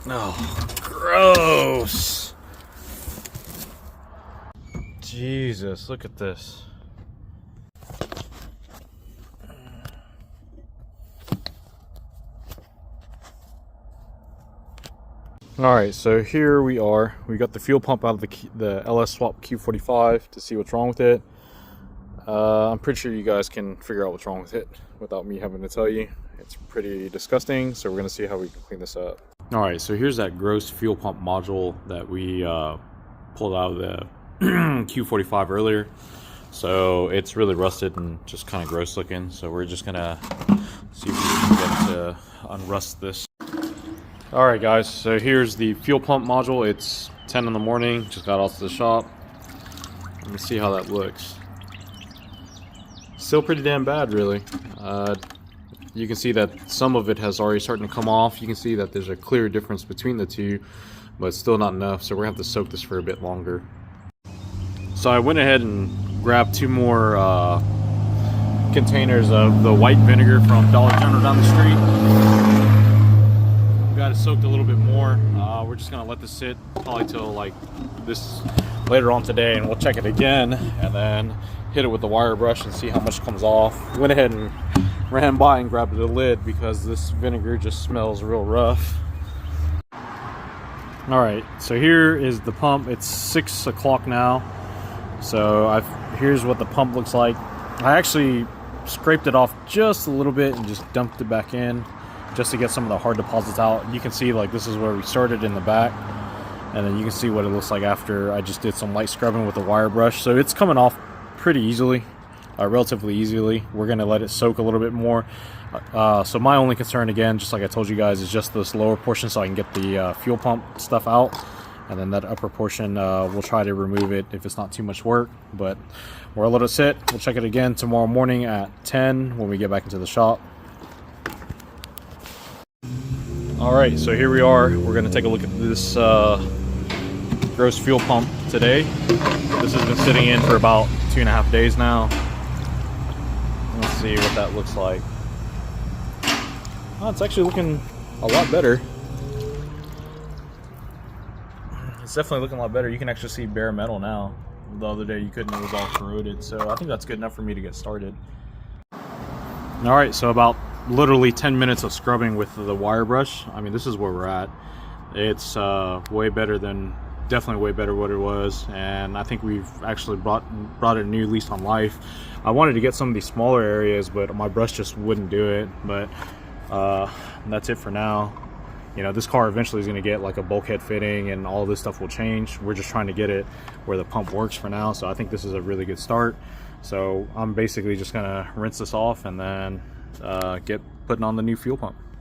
Oh, gross. Jesus, look at this. Alright, so here we are. We got the fuel pump out of the LS Swap Q45 to see what's wrong with it. I'm pretty sure you guys can figure out what's wrong with it without me having to tell you. It's pretty disgusting, so we're going to see how we can clean this up. Alright, so here's that gross fuel pump module that we pulled out of the Q45 earlier. So it's really rusted and just kind of gross looking, so we're just going to see if we can get to unrust this. Alright guys, so here's the fuel pump module. It's 10 in the morning, just got off to the shop. Let me see how that looks. Still pretty damn bad, really. You can see that some of it has already started to come off. You can see that there's a clear difference between the two, but it's still not enough, so we're gonna have to soak this for a bit longer. So I went ahead and grabbed 2 more containers of the white vinegar from Dollar General down the street. Got it soaked a little bit more. We're just gonna let this sit probably till like this later on today, and we'll check it again and then hit it with the wire brush and see how much comes off. Went ahead and ran by and grabbed the lid because this vinegar just smells real rough. Alright, so here is the pump. It's 6 o'clock now, so here's what the pump looks like. I actually scraped it off just a little bit and just dumped it back in just to get some of the hard deposits out. You can see like this is where we started in the back, and then you can see what it looks like after I just did some light scrubbing with the wire brush. So it's coming off pretty easily, relatively easily. We're gonna let it soak a little bit more. So my only concern, again, just like I told you guys, is just this lower portion so I can get the fuel pump stuff out, and then that upper portion we'll try to remove it if it's not too much work. But we'll let it sit. We'll check it again tomorrow morning at 10 when we get back into the shop. Alright, so here we are. We're going to take a look at this gross fuel pump today. This has been sitting in for about 2.5 days now. Let's see what that looks like. Oh, it's actually looking a lot better. It's definitely looking a lot better. You can actually see bare metal now. The other day you couldn't, it was all corroded. So I think that's good enough for me to get started. Alright, so about literally 10 minutes of scrubbing with the wire brush. I mean, this is where we're at. It's way better than, definitely way better what it was, and I think we've actually brought it a new lease on life. I wanted to get some of these smaller areas, but my brush just wouldn't do it. But that's it for now. You know, this car eventually is going to get like a bulkhead fitting, and all this stuff will change. We're just trying to get it where the pump works for now, so I think this is a really good start. So I'm basically just going to rinse this off and then get putting on the new fuel pump.